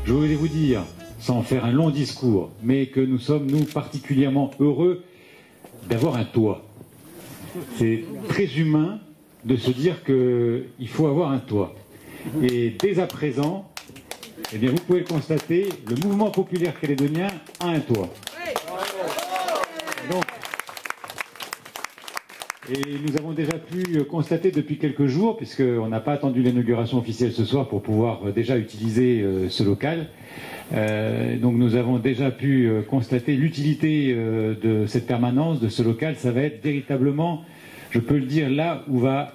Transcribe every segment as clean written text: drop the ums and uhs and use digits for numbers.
Je voulais vous dire, sans faire un long discours, mais que nous sommes, nous, particulièrement heureux d'avoir un toit. C'est très humain de se dire qu'il faut avoir un toit. Et dès à présent, eh bien, vous pouvez le constater, le mouvement populaire calédonien a un toit. Donc, et nous avons déjà pu constater depuis quelques jours, puisqu'on n'a pas attendu l'inauguration officielle ce soir pour pouvoir déjà utiliser ce local, donc nous avons déjà pu constater l'utilité de cette permanence, de ce local. Ça va être véritablement, je peux le dire, là où va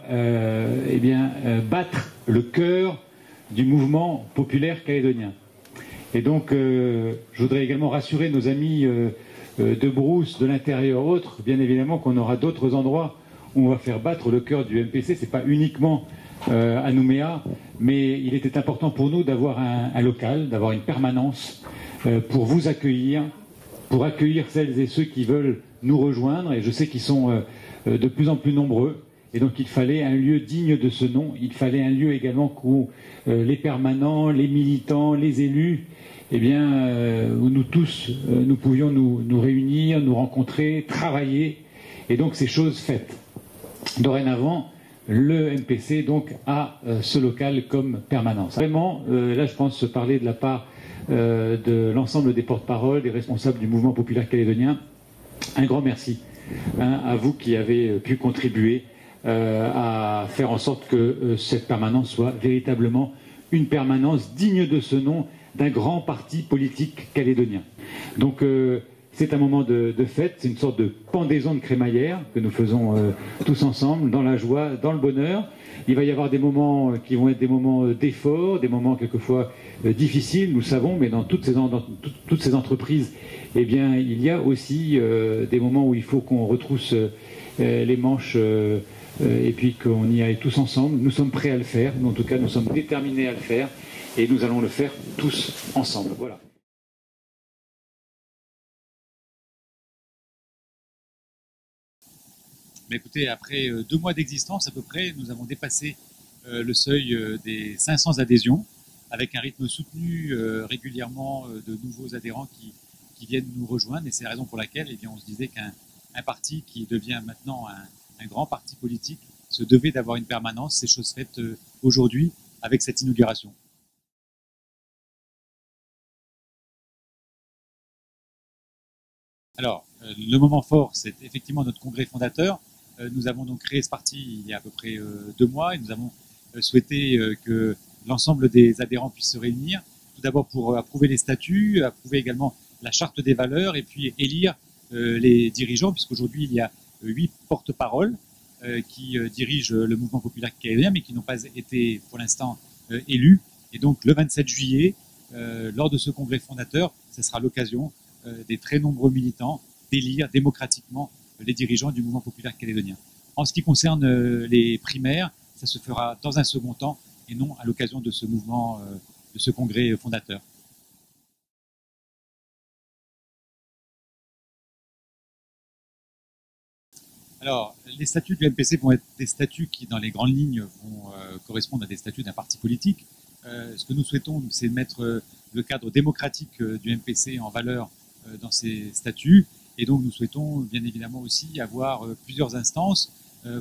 battre le cœur du mouvement populaire calédonien. Et donc, je voudrais également rassurer nos amis de Brousse, de l'intérieur autres, bien évidemment qu'on aura d'autres endroits où on va faire battre le cœur du MPC. C'est pas uniquement à Nouméa, mais il était important pour nous d'avoir un local, d'avoir une permanence pour vous accueillir, pour accueillir celles et ceux qui veulent nous rejoindre, et je sais qu'ils sont de plus en plus nombreux, et donc il fallait un lieu digne de ce nom. Il fallait un lieu également où les permanents, les militants, les élus, eh bien, où nous tous, nous pouvions nous réunir, nous rencontrer, travailler, et donc ces choses faites. Dorénavant, le MPC donc a ce local comme permanence. Vraiment, là je pense parler de la part de l'ensemble des porte-paroles, des responsables du mouvement populaire calédonien. Un grand merci à vous qui avez pu contribuer à faire en sorte que cette permanence soit véritablement une permanence digne de ce nom d'un grand parti politique calédonien. Donc c'est un moment de fête, c'est une sorte de pendaison de crémaillère que nous faisons tous ensemble, dans la joie, dans le bonheur. Il va y avoir des moments qui vont être des moments d'effort, des moments quelquefois difficiles, nous le savons, mais dans toutes ces entreprises, eh bien, il y a aussi des moments où il faut qu'on retrousse les manches et puis qu'on y aille tous ensemble. Nous sommes prêts à le faire, en tout cas nous sommes déterminés à le faire, et nous allons le faire tous ensemble. Voilà. Mais écoutez, après 2 mois d'existence à peu près, nous avons dépassé le seuil des 500 adhésions, avec un rythme soutenu régulièrement de nouveaux adhérents qui viennent nous rejoindre. Et c'est la raison pour laquelle eh bien, on se disait qu'un parti qui devient maintenant un grand parti politique se devait d'avoir une permanence. C'est chose faite aujourd'hui avec cette inauguration. Alors, le moment fort, c'est effectivement notre congrès fondateur. Nous avons donc créé ce parti il y a à peu près 2 mois, et nous avons souhaité que l'ensemble des adhérents puissent se réunir, tout d'abord pour approuver les statuts, approuver également la charte des valeurs, et puis élire les dirigeants, puisqu'aujourd'hui il y a 8 porte-paroles qui dirigent le mouvement populaire calédonien, mais qui n'ont pas été pour l'instant élus. Et donc le 27 juillet, lors de ce congrès fondateur, ce sera l'occasion des très nombreux militants d'élire démocratiquement les dirigeants du mouvement populaire calédonien. En ce qui concerne les primaires, ça se fera dans un second temps et non à l'occasion de ce mouvement, de ce congrès fondateur. Alors, les statuts du MPC vont être des statuts qui, dans les grandes lignes, vont correspondre à des statuts d'un parti politique. Ce que nous souhaitons, c'est mettre le cadre démocratique du MPC en valeur dans ces statuts. Et donc, nous souhaitons bien évidemment aussi avoir plusieurs instances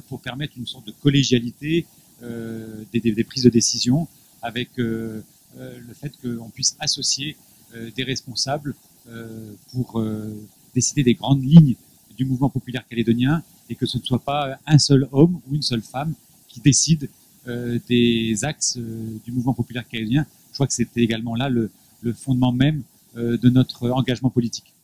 pour permettre une sorte de collégialité des prises de décision, avec le fait qu'on puisse associer des responsables pour décider des grandes lignes du mouvement populaire calédonien, et que ce ne soit pas un seul homme ou une seule femme qui décide des axes du mouvement populaire calédonien. Je crois que c'était également là le fondement même de notre engagement politique.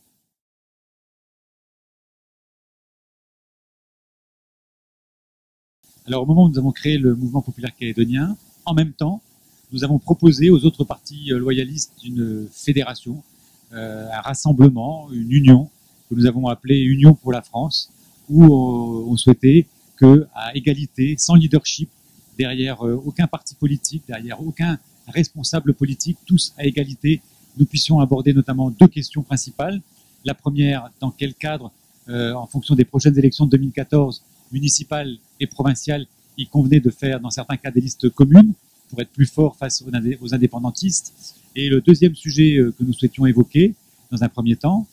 Alors au moment où nous avons créé le mouvement populaire calédonien, en même temps, nous avons proposé aux autres partis loyalistes une fédération, un rassemblement, une union, que nous avons appelée Union pour la France, où on souhaitait qu'à égalité, sans leadership, derrière aucun parti politique, derrière aucun responsable politique, tous à égalité, nous puissions aborder notamment 2 questions principales. La première, dans quel cadre, en fonction des prochaines élections de 2014, municipales et provinciales, il convenait de faire dans certains cas des listes communes pour être plus fort face aux indépendantistes. Et le deuxième sujet que nous souhaitions évoquer, dans un premier temps,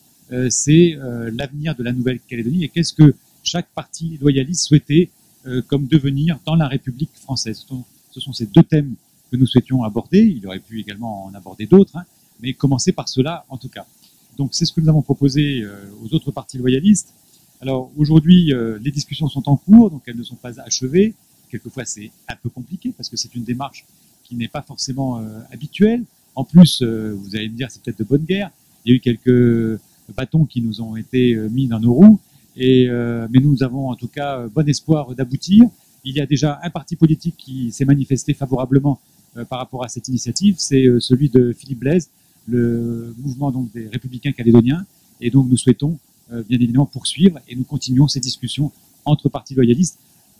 c'est l'avenir de la Nouvelle-Calédonie et qu'est-ce que chaque parti loyaliste souhaitait comme devenir dans la République française. Ce sont ces deux thèmes que nous souhaitions aborder. Il aurait pu également en aborder d'autres, hein, mais commencer par cela en tout cas. Donc c'est ce que nous avons proposé aux autres partis loyalistes. Alors aujourd'hui, les discussions sont en cours, donc elles ne sont pas achevées. Quelquefois c'est un peu compliqué parce que c'est une démarche qui n'est pas forcément habituelle. En plus, vous allez me dire, c'est peut-être de bonne guerre. Il y a eu quelques bâtons qui nous ont été mis dans nos roues, mais nous avons en tout cas bon espoir d'aboutir. Il y a déjà un parti politique qui s'est manifesté favorablement par rapport à cette initiative, c'est celui de Philippe Blaise, le mouvement donc des Républicains calédoniens. Et donc nous souhaitons bien évidemment poursuivre et nous continuons ces discussions entre partis loyalistes.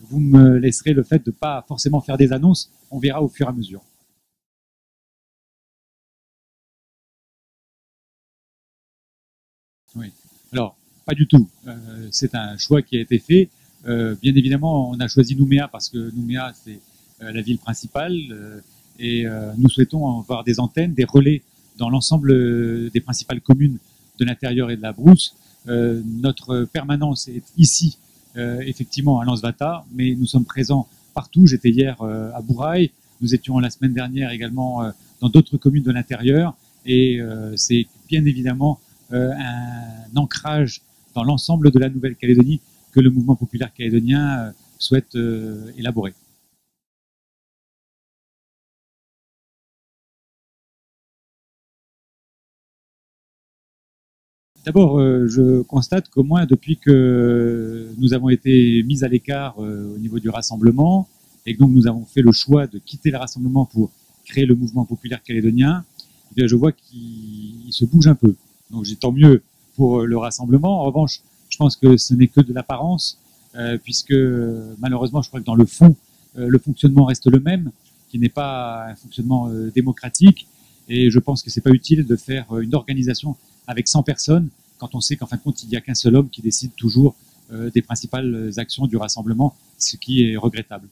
Vous me laisserez le fait de ne pas forcément faire des annonces, on verra au fur et à mesure. Oui. Alors, pas du tout. C'est un choix qui a été fait. Bien évidemment, on a choisi Nouméa parce que Nouméa, c'est la ville principale et nous souhaitons avoir des antennes, des relais dans l'ensemble des principales communes de l'intérieur et de la brousse. Notre permanence est ici, effectivement, à Lansvata, mais nous sommes présents partout. J'étais hier à Bourail, nous étions la semaine dernière également dans d'autres communes de l'intérieur et c'est bien évidemment un ancrage dans l'ensemble de la Nouvelle-Calédonie que le mouvement populaire calédonien souhaite élaborer. D'abord, je constate qu'au moins depuis que nous avons été mis à l'écart au niveau du rassemblement et que donc nous avons fait le choix de quitter le rassemblement pour créer le mouvement populaire calédonien, eh bien, je vois qu'il se bouge un peu. Donc j'ai tant mieux pour le rassemblement. En revanche, je pense que ce n'est que de l'apparence, puisque malheureusement, je crois que dans le fond, le fonctionnement reste le même, qui n'est pas un fonctionnement démocratique. Et je pense que c'est pas utile de faire une organisation avec 100 personnes quand on sait qu'en fin de compte, il n'y a qu'un seul homme qui décide toujours des principales actions du rassemblement, ce qui est regrettable.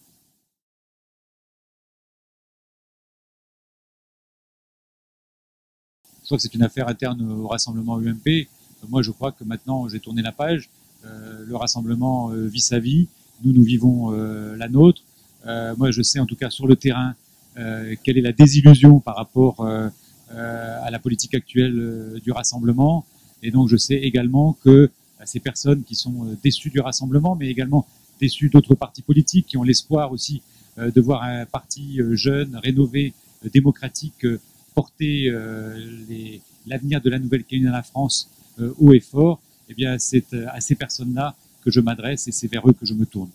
Je crois que c'est une affaire interne au rassemblement UMP. Moi, je crois que maintenant, j'ai tourné la page. Le rassemblement vit sa vie. Nous vivons la nôtre. Moi, je sais en tout cas sur le terrain quelle est la désillusion par rapport à la politique actuelle du rassemblement. Et donc, je sais également que ces personnes qui sont déçues du rassemblement, mais également déçues d'autres partis politiques, qui ont l'espoir aussi de voir un parti jeune, rénové, démocratique, porter l'avenir de la Nouvelle-Calédonie à la France haut et fort, eh bien, c'est à ces personnes-là que je m'adresse et c'est vers eux que je me tourne.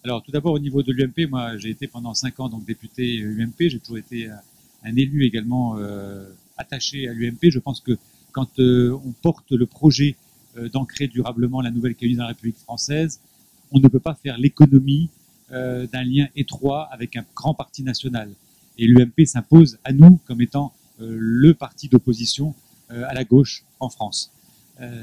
Alors, tout d'abord, au niveau de l'UMP, moi, j'ai été pendant 5 ans donc député UMP. J'ai toujours été un élu également attaché à l'UMP. Je pense que quand on porte le projet d'ancrer durablement la Nouvelle-Calédonie dans la République française, on ne peut pas faire l'économie d'un lien étroit avec un grand parti national. Et l'UMP s'impose à nous comme étant le parti d'opposition à la gauche en France.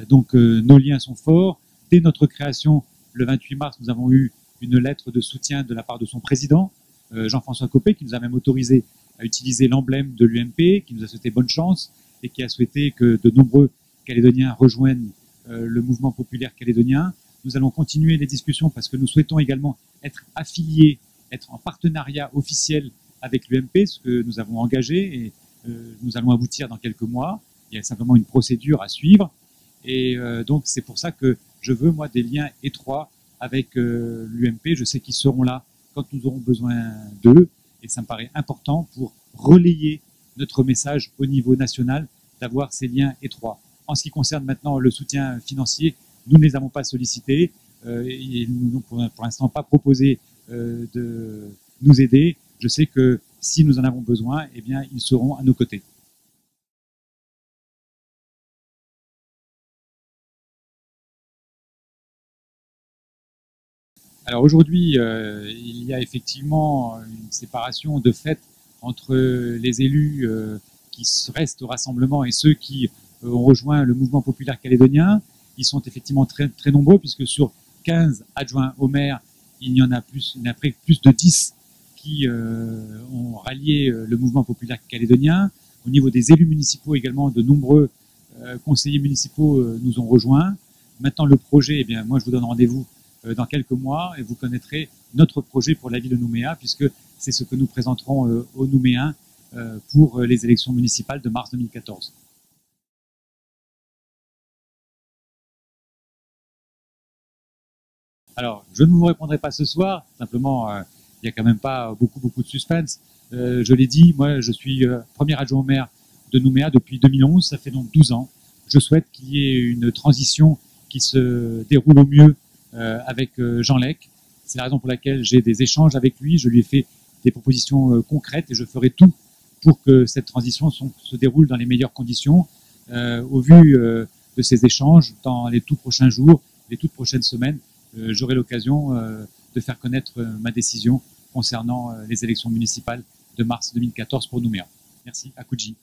Donc nos liens sont forts. Dès notre création, le 28 mars, nous avons eu une lettre de soutien de la part de son président, Jean-François Copé, qui nous a même autorisé à utiliser l'emblème de l'UMP, qui nous a souhaité bonne chance et qui a souhaité que de nombreux Calédoniens rejoignent le mouvement populaire calédonien. Nous allons continuer les discussions parce que nous souhaitons également être affiliés, être en partenariat officiel avec l'UMP, ce que nous avons engagé et nous allons aboutir dans quelques mois. Il y a simplement une procédure à suivre. Et donc c'est pour ça que je veux, moi, des liens étroits avec l'UMP. Je sais qu'ils seront là quand nous aurons besoin d'eux. Et ça me paraît important pour relayer notre message au niveau national, d'avoir ces liens étroits. En ce qui concerne maintenant le soutien financier, nous ne les avons pas sollicités et ils ne nous ont pour l'instant pas proposé de nous aider. Je sais que si nous en avons besoin, eh bien, ils seront à nos côtés. Alors aujourd'hui, il y a effectivement une séparation de fait entre les élus qui restent au rassemblement et ceux qui ont rejoint le mouvement populaire calédonien. Ils sont effectivement très, très nombreux puisque sur 15 adjoints au maire, il y en a plus de 10 qui ont rallié le mouvement populaire calédonien. Au niveau des élus municipaux également, de nombreux conseillers municipaux nous ont rejoints. Maintenant, le projet, eh bien, moi, je vous donne rendez-vous dans quelques mois et vous connaîtrez notre projet pour la ville de Nouméa, puisque c'est ce que nous présenterons aux Nouméens pour les élections municipales de mars 2014. Alors, je ne vous répondrai pas ce soir, simplement, il n'y a quand même pas beaucoup de suspense. Je l'ai dit, moi, je suis premier adjoint au maire de Nouméa depuis 2011, ça fait donc 12 ans. Je souhaite qu'il y ait une transition qui se déroule au mieux avec Jean Lec. C'est la raison pour laquelle j'ai des échanges avec lui, je lui ai fait des propositions concrètes et je ferai tout pour que cette transition se déroule dans les meilleures conditions. Au vu de ces échanges, dans les tout prochains jours, les toutes prochaines semaines, j'aurai l'occasion de faire connaître ma décision concernant les élections municipales de mars 2014 pour Nouméa. Merci, à Kouji.